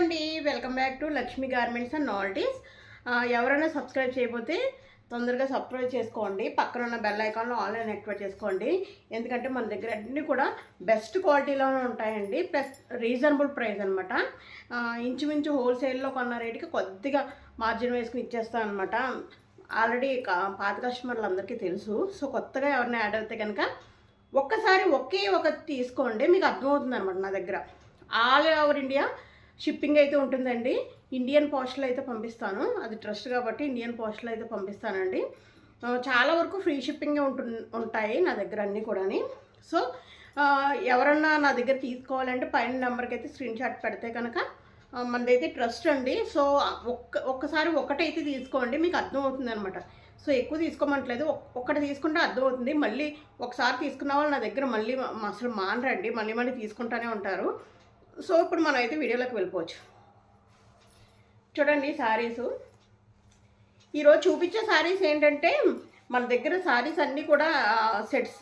అండి, welcome back to Lakshmi garments and novelties. ఎవరైనా subscribe చేయకపోతే తొందరగా సబ్స్క్రైబ్ చేసుకోండి. పక్కన ఉన్న బెల్ ఐకాన్లో ఆన్లైన్ యాక్టివేట్ చేసుకోండి. ఎందుకంటే మన దగ్గర అన్నీ కూడా బెస్ట్ క్వాలిటీలోనే ఉంటాయండి, ప్లస్ రీజనబుల్ ప్రైస్ అనమాట. ఇంచుమించు హోల్సేల్లో కొన్న రేటుకి కొద్దిగా మార్జిన్ వేసుకుని ఇచ్చేస్తాను అనమాట. ఆల్రెడీ పాత కస్టమర్లు అందరికీ తెలుసు. సో కొత్తగా ఎవరైనా యాడ్ అయితే కనుక ఒక్కసారి ఒకే ఒకటి తీసుకోండి, మీకు అర్థమవుతుంది అనమాట. నా దగ్గర ఆల్ ఓవర్ ఇండియా షిప్పింగ్ అయితే ఉంటుందండి. ఇండియన్ పోస్ట్లో అయితే పంపిస్తాను, అది ట్రస్ట్ కాబట్టి ఇండియన్ పోస్ట్లో అయితే పంపిస్తానండి. చాలా వరకు ఫ్రీ షిప్పింగే ఉంటాయి నా దగ్గర అన్నీ కూడా. సో ఎవరన్నా నా దగ్గర తీసుకోవాలంటే పైన నెంబర్కి అయితే స్క్రీన్ షాట్ పెడితే కనుక మనదైతే ట్రస్ట్ అండి. సో ఒక్కసారి ఒకటైతే తీసుకోండి, మీకు అర్థమవుతుంది అనమాట. సో ఎక్కువ తీసుకోమంటలేదు, ఒక్కటి తీసుకుంటే అర్థమవుతుంది. మళ్ళీ ఒకసారి తీసుకున్న వాళ్ళు నా దగ్గర మళ్ళీ అసలు మానరండి, మళ్ళీ తీసుకుంటూనే ఉంటారు. సో ఇప్పుడు మనం అయితే వీడియోలోకి వెళ్ళిపోవచ్చు. చూడండి శారీసు, ఈరోజు చూపించే శారీస్ ఏంటంటే మన దగ్గర శారీస్ అన్నీ కూడా సెట్స్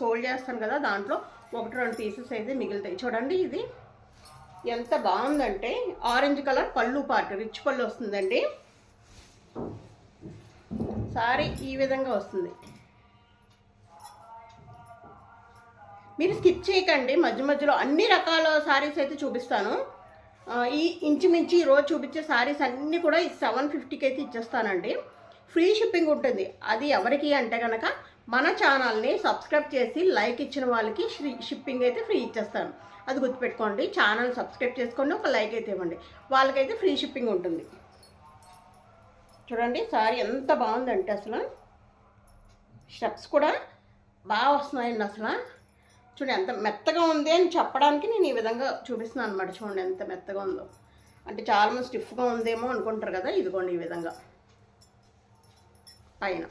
సోల్డ్ చేస్తాను కదా, దాంట్లో 1-2 పీసెస్ అయితే మిగులుతాయి. చూడండి ఇది ఎంత బాగుందంటే ఆరెంజ్ కలర్ పళ్ళు పార్ట్, రిచ్ పళ్ళు వస్తుందండి. శారీ ఈ విధంగా వస్తుంది. మీరు స్కిప్ చేయకండి, మధ్యలో అన్ని రకాల శారీస్ అయితే చూపిస్తాను. ఈ ఇంచుమించి ఈరోజు చూపించే శారీస్ అన్నీ కూడా ఈ 750కి అయితే ఇచ్చేస్తానండి. ఫ్రీ షిప్పింగ్ ఉంటుంది. అది ఎవరికి అంటే కనుక మన ఛానల్ని సబ్స్క్రైబ్ చేసి లైక్ ఇచ్చిన వాళ్ళకి షిప్పింగ్ అయితే ఫ్రీ ఇచ్చేస్తాను. అది గుర్తుపెట్టుకోండి. ఛానల్ సబ్స్క్రైబ్ చేసుకోండి, ఒక లైక్ అయితే ఇవ్వండి, వాళ్ళకైతే ఫ్రీ షిప్పింగ్ ఉంటుంది. చూడండి శారీ ఎంత బాగుందంటే అసలు స్టెప్స్ కూడా బాగా వస్తున్నాయండి. అసలు చూడండి ఎంత మెత్తగా ఉంది అని చెప్పడానికి నేను ఈ విధంగా చూపిస్తున్నాను అనమాట. చూడండి ఎంత మెత్తగా ఉందో, అంటే చాలామంది స్టిఫ్గా ఉందేమో అనుకుంటారు కదా. ఇదిగోండి ఈ విధంగా పైన.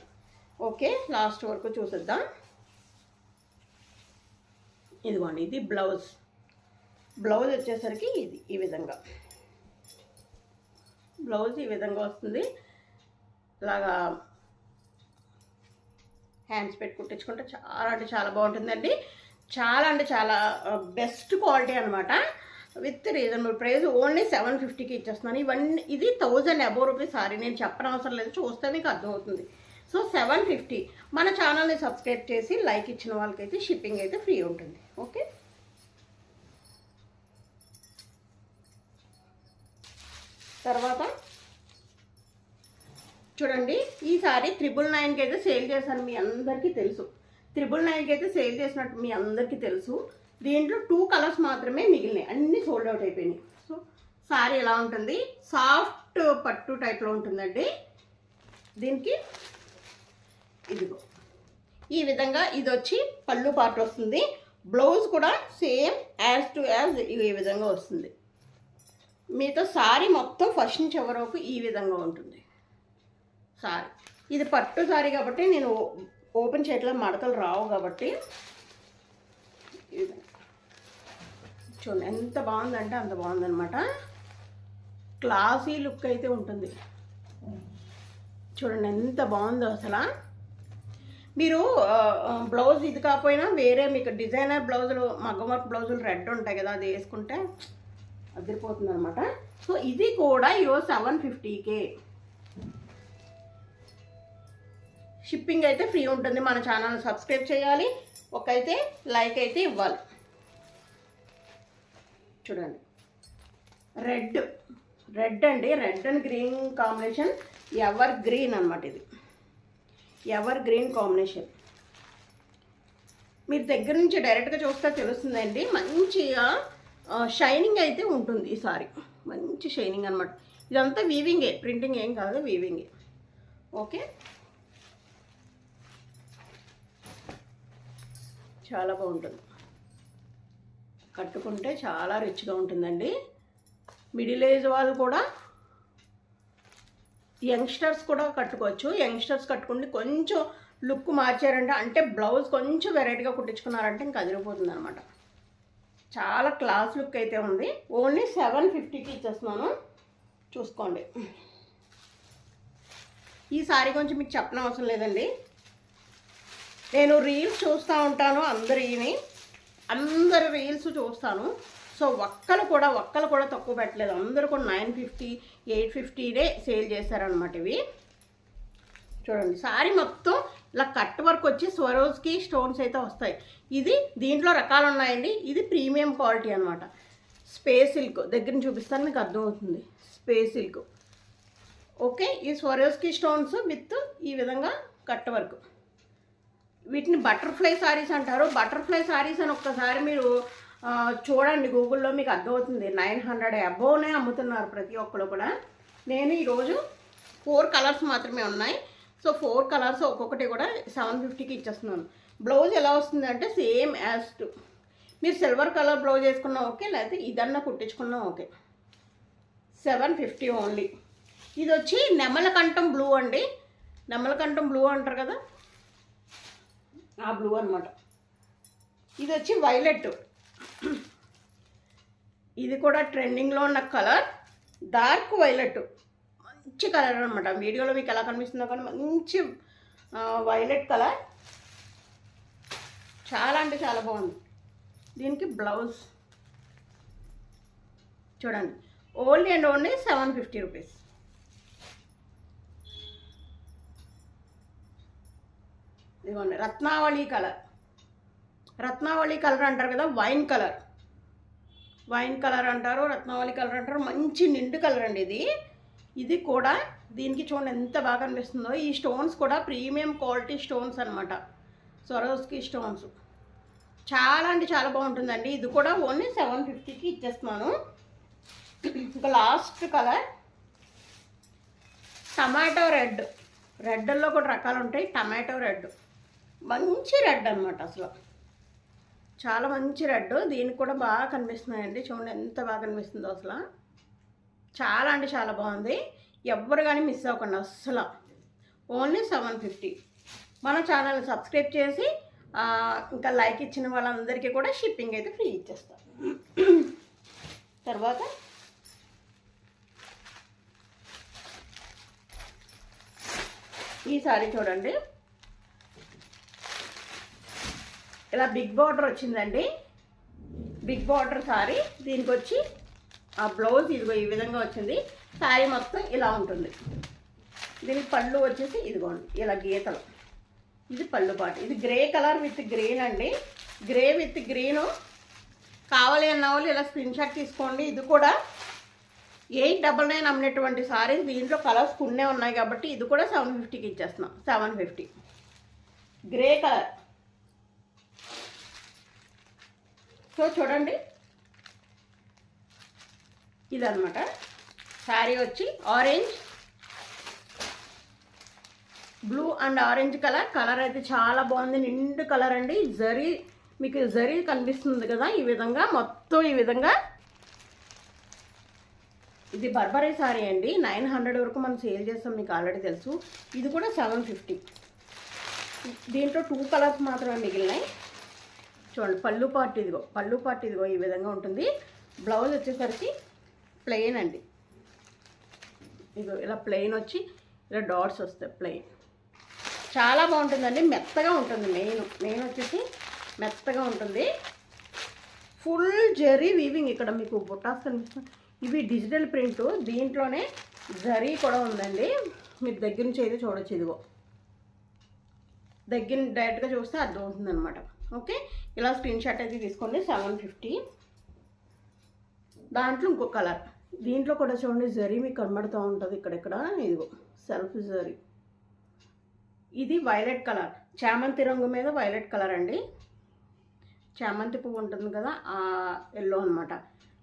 ఓకే, లాస్ట్ వరకు చూసేద్దాం. ఇదిగోండి ఇది బ్లౌజ్ వచ్చేసరికి ఇది ఈ విధంగా బ్లౌజ్ ఈ విధంగా వస్తుంది. ఇలాగా హ్యాండ్స్ పెట్టి కుట్టించుకుంటే చాలా అంటే చాలా బాగుంటుందండి. చాలా అంటే చాలా బెస్ట్ క్వాలిటీ అనమాట, విత్ రీజనబుల్ ప్రైస్. ఓన్లీ 750కి ఇచ్చేస్తున్నాను. ఇది 1000 అబోవ్ రూపీస్ సారీ, నేను చెప్పనవసరం లేదు, చూస్తే మీకు అర్థమవుతుంది. సో 750. మన ఛానల్ని సబ్స్క్రైబ్ చేసి లైక్ ఇచ్చిన వాళ్ళకైతే షిప్పింగ్ అయితే ఫ్రీ ఉంటుంది. ఓకే, తర్వాత చూడండి ఈ సారీ 999కి అయితే సేల్ చేశాను, మీ అందరికీ తెలుసు. 999కి అయితే సేల్ చేసినట్టు మీ అందరికీ తెలుసు. దీంట్లో 2 కలర్స్ మాత్రమే మిగిలినాయి, అన్నీ సోల్డ్ అవుట్ అయిపోయినాయి. సో సారీ ఎలా ఉంటుంది, సాఫ్ట్ పట్టు టైప్లో ఉంటుందండి. దీనికి ఇదిగో ఈ విధంగా ఇది వచ్చి పళ్ళు పార్ట్ వస్తుంది. బ్లౌజ్ కూడా సేమ్ యాజ్ టు యాజ్ ఈ విధంగా వస్తుంది. మీతో సారీ మొత్తం ఫస్ట్ నుంచి ఎవరి వరకు ఈ విధంగా ఉంటుంది సారీ. ఇది పట్టు సారీ కాబట్టి నేను ఓపెన్ చేయట్లో మడతలు రావు కాబట్టి చూడండి ఎంత బాగుందంటే అంత బాగుందనమాట. క్లాసీ లుక్ అయితే ఉంటుంది. చూడండి ఎంత బాగుందో అసలు. మీరు బ్లౌజ్ ఇది కాకపోయినా వేరే మీకు డిజైనర్ బ్లౌజులు, మగ్గం వర్క్ బ్లౌజులు రెడ్ ఉంటాయి కదా, అది వేసుకుంటే అదిరిపోతుంది అనమాట. సో ఇది కూడా ఈరోజు 750కే షిప్పింగ్ అయితే ఫ్రీ ఉంటుంది. మన ఛానల్ సబ్స్క్రైబ్ చేయాలి, ఒకైతే లైక్ అయితే ఇవ్వాలి. చూడండి రెడ్ అండి, red and green combination, ever green అనమాట. ఇది ఎవర్ గ్రీన్ కాంబినేషన్. మీరు దగ్గర నుంచి డైరెక్ట్గా చూస్తే తెలుస్తుందండి. మంచిగా షైనింగ్ అయితే ఉంటుంది ఈ సారీ, మంచి షైనింగ్ అనమాట. ఇదంతా వీవింగే, ప్రింటింగ్ ఏం కాదు, వీవింగే. ఓకే, చాలా బాగుంటుంది, కట్టుకుంటే చాలా రిచ్గా ఉంటుందండి. మిడిల్ ఏజ్ వాళ్ళు కూడా, యంగ్స్టర్స్ కూడా కట్టుకోవచ్చు. యంగ్స్టర్స్ కట్టుకుంటే కొంచెం లుక్ మార్చారంటే, అంటే బ్లౌజ్ కొంచెం వెరైటీగా కుట్టించుకున్నారంటే ఇంకా అదిరిపోతుంది అనమాట. చాలా క్లాస్ లుక్ అయితే ఉంది. ఓన్లీ 750కి ఇచ్చేస్తున్నాను, చూసుకోండి. ఈ సారీ గురించి మీకు చెప్పనవసరం లేదండి, నేను రీల్స్ చూస్తూ ఉంటాను, అందరి రీల్స్ చూస్తాను. సో సో ఒక్కలు కూడా తక్కువ పెట్టలేదు, అందరూ కూడా 950 850 సేల్ చేశారనమాట. ఇవి చూడండి, సారీ మొత్తం ఇలా కట్ వర్క్ వచ్చి స్వరోజ్కి స్టోన్స్ అయితే వస్తాయి. ఇది దీంట్లో రకాలు ఉన్నాయండి. ఇది ప్రీమియం క్వాలిటీ అనమాట. స్పేస్ సిల్క్ దగ్గర చూపిస్తాను, మీకు అర్థమవుతుంది. Space silk. ఓకే, ఈ స్వరోజ్కి స్టోన్స్ విత్ ఈ విధంగా కట్ వర్క్. వీటిని బటర్ఫ్లై శారీస్ అంటారు. బటర్ఫ్లై శారీస్ అని ఒక్కసారి మీరు చూడండి గూగుల్లో, మీకు అర్థమవుతుంది. 900 అబోవ్నే అమ్ముతున్నారు ప్రతి ఒక్కరు కూడా. నేను ఈరోజు 4 కలర్స్ మాత్రమే ఉన్నాయి. సో 4 కలర్స్ ఒక్కొక్కటి కూడా 750కి ఇచ్చేస్తున్నాను. బ్లౌజ్ ఎలా వస్తుంది అంటే సేమ్ యాజ్ టు మీరు సిల్వర్ కలర్ బ్లౌజ్ వేసుకున్నా ఓకే, లేకపోతే ఇదన్నా కుట్టించుకున్నా ఓకే. 750 ఓన్లీ. ఇది వచ్చి నెమలకంఠం బ్లూ అండి. నెమలకంఠం బ్లూ అంటారు కదా, ఆ బ్లూ అనమాట. ఇది వచ్చి వైలెట్. ఇది కూడా ట్రెండింగ్లో ఉన్న కలర్, డార్క్ వైలెట్. మంచి కలర్ అనమాట. వీడియోలో మీకు ఎలా కనిపిస్తుందో కానీ మంచి వైలెట్ కలర్, చాలా అంటే చాలా బాగుంది. దీనికి బ్లౌజ్ చూడండి, ఓన్లీ అండ్ ఓన్లీ 750 రూపీస్. ఇదిగోండి రత్నావళి కలర్. రత్నావళి కలర్ అంటారు కదా, వైన్ కలర్ అంటారు, రత్నావళి కలర్ అంటారు. మంచి నిండు కలర్ అండి ఇది. ఇది కూడా దీనికి చూడండి ఎంత బాగా కనిపిస్తుందో. ఈ స్టోన్స్ కూడా ప్రీమియం క్వాలిటీ స్టోన్స్ అనమాట, స్వరోజ్కి స్టోన్స్. చాలా అంటే చాలా బాగుంటుందండి. ఇది కూడా ఓన్లీ 750కి ఇచ్చేస్తున్నాను. ఇంకా లాస్ట్ కలర్ టమాటో రెడ్. రెడ్లో కూడా రకాలు ఉంటాయి. టమాటో రెడ్ మంచి రెడ్ అనమాట, అసలు చాలా మంచి రెడ్. దీనికి కూడా బాగా కనిపిస్తున్నాయండి. చూడండి ఎంత బాగా కనిపిస్తుందో అసలు. చాలా అంటే చాలా బాగుంది. ఎవ్వరు కానీ మిస్ అవ్వకండి అస్సలు. ఓన్లీ 750. మన ఛానల్ని సబ్స్క్రైబ్ చేసి ఇంకా లైక్ ఇచ్చిన వాళ్ళందరికీ కూడా షిప్పింగ్ అయితే ఫ్రీ ఇచ్చేస్తాం. తర్వాత ఈ సారీ చూడండి, ఇలా బిగ్ బార్డర్ వచ్చిందండి. Big border sari. దీనికి వచ్చి ఆ బ్లౌజ్ ఇదిగో ఈ విధంగా వచ్చింది. శారీ మొత్తం ఇలా ఉంటుంది. దీనికి పళ్ళు వచ్చేసి ఇదిగోండి ఇలా గీతలు. ఇది పళ్ళు పాటు. ఇది గ్రే కలర్ విత్ గ్రీన్ అండి. Grey with green. కావాలి అన్న వాళ్ళు ఇలా స్క్రీన్ షాట్ తీసుకోండి. ఇది కూడా 899 అమ్మినటువంటి సారీ. దీంట్లో కలర్స్ కొన్నే ఉన్నాయి కాబట్టి ఇది కూడా 750కి ఇచ్చేస్తున్నాం. 750 గ్రే కలర్. సో చూడండి, ఇదనమాట శారీ వచ్చి orange, blue and orange colour. Colour అయితే చాలా బాగుంది, నిండు కలర్ అండి. జరీ, మీకు జరీ కనిపిస్తుంది కదా ఈ విధంగా, మొత్తం ఈ విధంగా. ఇది బర్బరీ శారీ అండి. 900 వరకు మనం సేల్ చేస్తాం, మీకు ఆల్రెడీ తెలుసు. ఇది కూడా 750. దీంట్లో 2 కలర్స్ మాత్రమే మిగిలినాయి. చూడండి పళ్ళు పార్ట్ ఇదిగో, పళ్ళు పార్ట్ ఇదిగో ఈ విధంగా ఉంటుంది. బ్లౌజ్ వచ్చేసరికి ప్లెయిన్ అండి. ఇదిగో ఇలా ప్లెయిన్ వచ్చి ఇలా డాట్స్ వస్తాయి ప్లెయిన్. చాలా బాగుంటుందండి, మెత్తగా ఉంటుంది. మెయిన్ వచ్చేసి మెత్తగా ఉంటుంది. Full zari weaving. ఇక్కడ మీకు బుట్టాస్ కనిపిస్తుంది. ఇవి డిజిటల్ ప్రింట్. దీంట్లోనే జరీ కూడా ఉందండి. మీరు దగ్గర నుంచి అయితే చూడొచ్చు. ఇదిగో దగ్గర డైరెక్ట్గా చూస్తే అర్థమవుతుంది అనమాట. ఓకే, ఇలా స్క్రీన్ షాట్ అయితే తీసుకోండి. 750. దాంట్లో ఇంకో కలర్. దీంట్లో కూడా చూడండి జరీ మీకు కనబడుతూ ఉంటుంది ఇక్కడెక్కడ. ఇదిగో సెల్ఫ్ జరీ. ఇది వైలెట్ కలర్, చామంతి రంగు మీద వైలెట్ కలర్ అండి. చామంతి పువ్వు ఉంటుంది కదా, ఆ ఎల్లో అనమాట.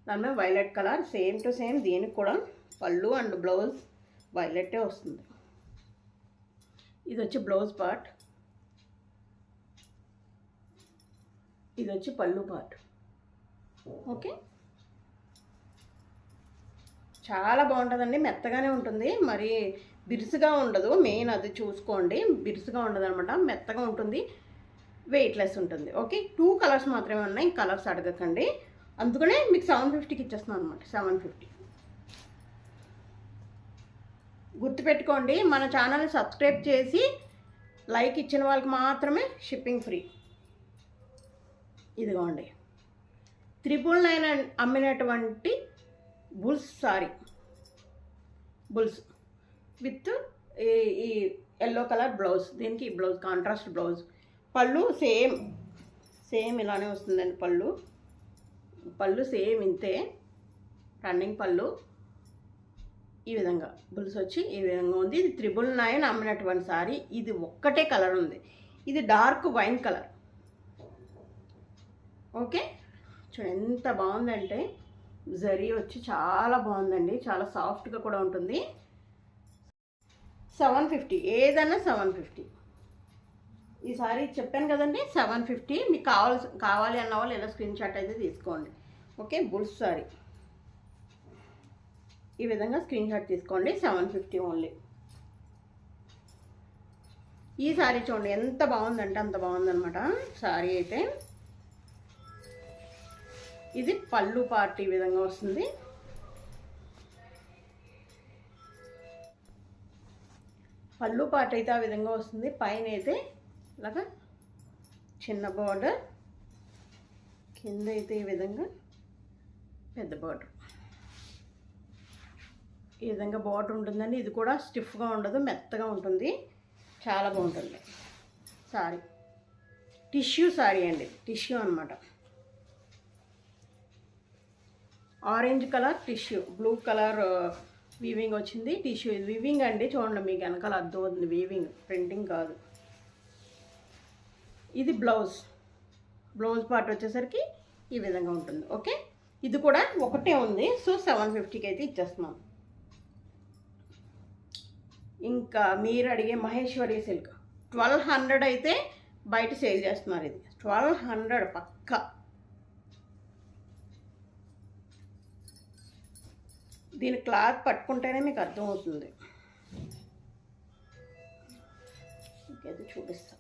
దాని మీద violet colour. Same to same దీనికి కూడా పళ్ళు అండ్ బ్లౌజ్ వైలెట్టే వస్తుంది. ఇది వచ్చి బ్లౌజ్ పార్ట్, ఇది వచ్చి పళ్ళు పార్ట్. ఓకే, చాలా బాగుంటుందండి. మెత్తగానే ఉంటుంది, మరి బిరుసుగా ఉండదు. మెయిన్ అది చూసుకోండి, బిరుసుగా ఉండదు అనమాట, మెత్తగా ఉంటుంది, వెయిట్లెస్ ఉంటుంది. ఓకే, 2 కలర్స్ మాత్రమే ఉన్నాయి, కలర్స్ అడగకండి. అందుకనే మీకు 750కి ఇచ్చేస్తున్నాను అనమాట. 750. గుర్తుపెట్టుకోండి, మన ఛానల్ని సబ్స్క్రైబ్ చేసి లైక్ ఇచ్చిన వాళ్ళకి మాత్రమే షిప్పింగ్ ఫ్రీ. ఇదిగోండి 999 అమ్మినటువంటి బుల్స్ సారీ, బుల్స్ విత్ ఈ ఎల్లో కలర్ బ్లౌజ్. దీనికి బ్లౌజ్ కాంట్రాస్ట్ బ్లౌజ్. పళ్ళు సేమ్ ఇలానే వస్తుందండి. పళ్ళు సేమ్ ఇంతే, రన్నింగ్ పళ్ళు. ఈ విధంగా బుల్స్ వచ్చి ఈ విధంగా ఉంది. ఇది 999 అమ్మినటువంటి సారీ. ఇది ఒక్కటే కలర్ ఉంది, ఇది డార్క్ వైన్ కలర్. ఓకే, చూడండి ఎంత బాగుందంటే జరీ వచ్చి చాలా బాగుందండి, చాలా సాఫ్ట్గా కూడా ఉంటుంది. 750, ఏదన్నా 750. ఈ సారీ చెప్పాను కదండి 750. మీకు కావాలి అన్న వాళ్ళు ఏదో స్క్రీన్ షాట్ అయితే తీసుకోండి. ఓకే, బుల్స్ సారీ ఈ విధంగా స్క్రీన్ షాట్ తీసుకోండి. 750 ఓన్లీ. ఈ సారీ చూడండి ఎంత బాగుందంటే అంత బాగుందనమాట సారీ అయితే. ఇది పళ్ళు పార్ట్ ఈ విధంగా వస్తుంది. పళ్ళు పార్ట్ అయితే ఆ విధంగా వస్తుంది. పైన అయితే ఇలాగా చిన్న బార్డర్, కింద అయితే ఈ విధంగా పెద్ద బార్డర్. ఈ విధంగా బార్డర్ ఉంటుందండి. ఇది కూడా స్టిఫ్గా ఉండదు, మెత్తగా ఉంటుంది, చాలా బాగుంటుంది సారీ. టిష్యూ సారీ అండి, టిష్యూ అనమాట. Orange colour tissue, blue colour weaving వచ్చింది. టిష్యూ ఇది వీవింగ్ అండి, చూడండి మీకు వెనకాల అర్థం అవుతుంది, వీవింగ్, ప్రింటింగ్ కాదు. ఇది బ్లౌజ్ పార్ట్ వచ్చేసరికి ఈ విధంగా ఉంటుంది. ఓకే, ఇది కూడా ఒకటే ఉంది. సో 750కి అయితే ఇచ్చేస్తున్నాం. ఇంకా మీరు అడిగే మహేశ్వరి సిల్క్ 1200 అయితే బయట సేల్ చేస్తున్నారు. ఇది 1200 పక్కా. దీని క్లాత్ పట్టుకుంటేనే మీకు అర్థమవుతుంది. ఇంకేది చూపిస్తాను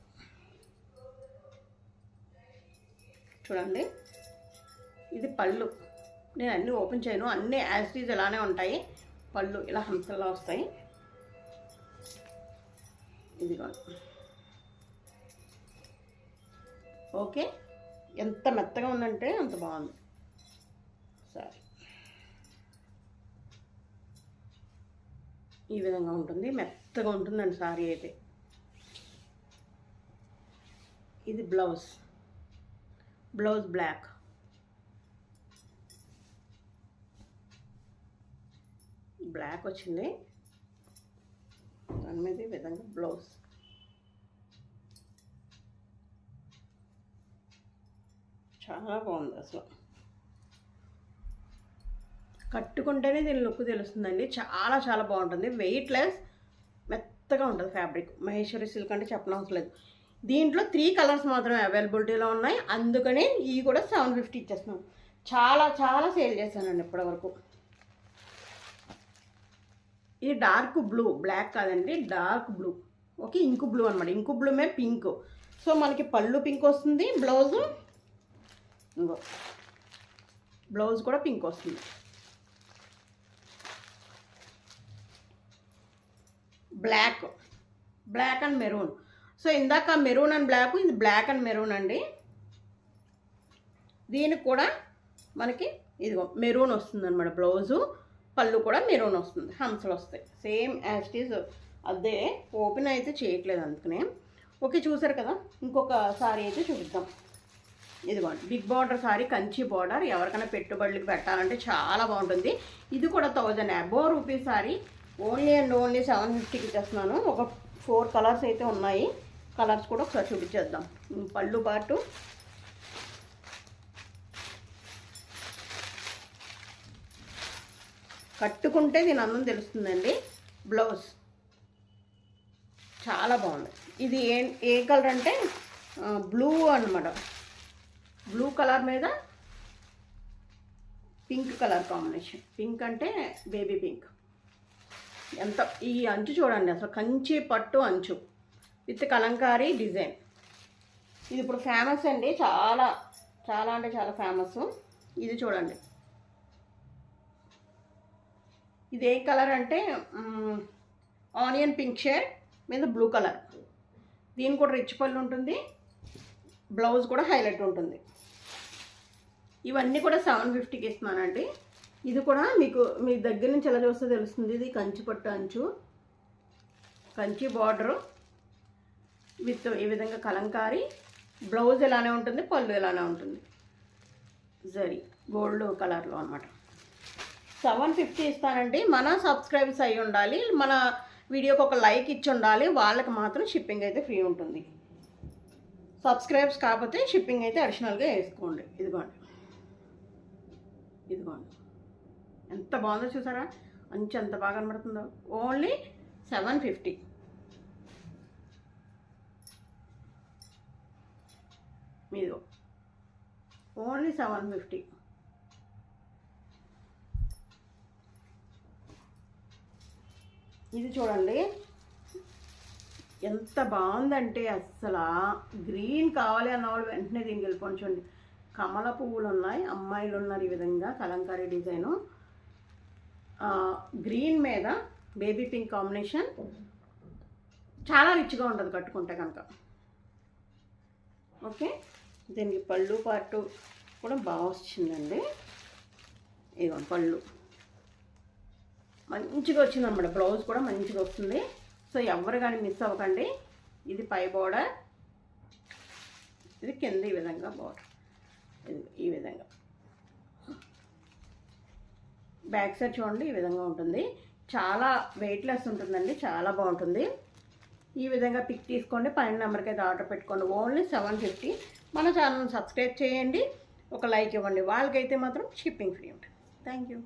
చూడండి. ఇది పళ్ళు, నేను అన్నీ ఓపెన్ చేయను, అన్నీ యాజ్ ఈజ్ ఇలానే ఉంటాయి. పళ్ళు ఇలా హంసల్లా వస్తాయి. ఇదిగో ఓకే, ఎంత మెత్తగా ఉందంటే అంత బాగుంది సరే. ఈ విధంగా ఉంటుంది, మెత్తగా ఉంటుందండి సారీ అయితే. ఇది బ్లౌజ్ బ్లాక్. బ్లాక్ వచ్చింది, దాని మీద ఈ విధంగా బ్లౌజ్. చాలా బాగుంది అసలు, కట్టుకుంటేనే దీని లుక్ తెలుస్తుందండి. చాలా చాలా బాగుంటుంది, వెయిట్లెస్, మెత్తగా ఉంటుంది ఫ్యాబ్రిక్. మహేశ్వరి సిల్క్ అంటే చెప్పనవసరం లేదు. దీంట్లో 3 కలర్స్ మాత్రమే అవైలబిలిటీలో ఉన్నాయి, అందుకనే ఇవి కూడా 750 ఇచ్చేస్తున్నాం. చాలా చాలా సేల్ చేశానండి ఇప్పటివరకు. ఇది డార్క్ బ్లూ, బ్లాక్ కాదండి, dark blue. Okay, ink blue అనమాట. ఇంకు బ్లూ మే పింక్. సో మనకి పళ్ళు పింక్ వస్తుంది, బ్లౌజ్ కూడా పింక్ వస్తుంది. Black and maroon. సో ఇందాక మెరూన్ అండ్ బ్లాక్, ఇది బ్లాక్ అండ్ మెరూన్ అండి. దీనికి కూడా మనకి ఇదిగో మెరూన్ వస్తుంది అనమాట బ్లౌజు. పళ్ళు కూడా మెరూన్ వస్తుంది, హంసలు వస్తాయి, సేమ్ యాజ్ ఇట్ ఈజ్. అదే ఓపెన్ అయితే చేయట్లేదు అందుకనే. ఓకే, చూసారు కదా. ఇంకొక సారీ అయితే చూపిద్దాం. ఇదిగోండి, big border sari, Kanchi border. ఎవరికైనా పెట్టుబడులకు పెట్టాలంటే చాలా బాగుంటుంది. ఇది కూడా 1000 అబోవ్ రూపీస్ సారీ. ఓన్లీ 750కి ఇచ్చేస్తున్నాను. ఒక 4 కలర్స్ అయితే ఉన్నాయి. కలర్స్ కూడా ఒకసారి చూపించేద్దాం. పళ్ళు పాటు కట్టుకుంటే దీని అందం తెలుస్తుందండి. బ్లౌజ్ చాలా బాగుంది. ఇది ఏ కలర్ అంటే బ్లూ అన్నమాట. బ్లూ కలర్ మీద పింక్ కలర్ కాంబినేషన్. పింక్ అంటే బేబీ పింక్. ఎంత ఈ అంచు చూడండి అసలు, కంచి పట్టు అంచు విత్ కలంకారీ డిజైన్. ఇది ఇప్పుడు ఫేమస్ అండి, చాలా చాలా అంటే చాలా ఫేమస్. ఇది చూడండి, ఇది ఏ కలర్ అంటే ఆనియన్ పింక్ షేడ్ మీద బ్లూ కలర్. దీని కూడా రిచ్ పళ్ళు ఉంటుంది, బ్లౌజ్ కూడా హైలైట్ ఉంటుంది. ఇవన్నీ కూడా 750కి ఇస్తున్నానండి. ఇది కూడా మీకు మీ దగ్గర నుంచి ఎలా చూస్తే తెలుస్తుంది. ఇది కంచి పట్టు అంచు, కంచి బార్డరు విత్ ఈ విధంగా కలంకారీ. బ్లౌజ్ ఇలానే ఉంటుంది, పళ్ళు ఇలానే ఉంటుంది, జరీ గోల్డ్ కలర్లో అనమాట. 750 ఇస్తానండి. మన సబ్స్క్రైబర్స్ అయి ఉండాలి, మన వీడియోకి ఒక లైక్ ఇచ్చి ఉండాలి, వాళ్ళకి మాత్రం షిప్పింగ్ అయితే ఫ్రీ ఉంటుంది. సబ్స్క్రైబ్స్ కాకపోతే షిప్పింగ్ అయితే అడిషనల్గా వేసుకోండి. ఇదిగోండి ఎంత బాగుందో చూసారా, మంచి ఎంత బాగా కనబడుతుందో. ఓన్లీ 750. మీదో ఓన్లీ 750. ఇది చూడండి ఎంత బాగుందంటే, అస్సలు గ్రీన్ కావాలి అన్న వాళ్ళు వెంటనే దీనికి వెళ్ళిపోండి. చూడండి కమల పువ్వులు ఉన్నాయి, అమ్మాయిలు ఉన్నారు, ఈ విధంగా కలంకారీ డిజైను, గ్రీన్ మీద బేబీ పింక్ కాంబినేషన్. చాలా రిచ్గా ఉంటుంది కట్టుకుంటే కనుక. ఓకే, దీనికి పళ్ళు పార్టు కూడా బాగా వచ్చిందండి. ఇదిగో పళ్ళు మంచిగా వచ్చిందన్నమాట. బ్లౌజ్ కూడా మంచిగా వస్తుంది. సో ఎవరు కానీ మిస్ అవ్వకండి. ఇది పై బోర్డర్, ఇది కింద ఈ విధంగా బోర్డర్, ఈ విధంగా బ్యాక్ సైడ్ చూడండి ఈ విధంగా ఉంటుంది. చాలా వెయిట్లెస్ ఉంటుందండి, చాలా బాగుంటుంది. ఈ విధంగా పిక్ తీసుకోండి, పైన నెంబర్కి అయితే ఆర్డర్ పెట్టుకోండి. ఓన్లీ 750. మన ఛానల్ని సబ్స్క్రైబ్ చేయండి, ఒక లైక్ ఇవ్వండి. వాళ్ళకైతే మాత్రం షిప్పింగ్ ఫ్రీ ఉంటుంది. Thank you.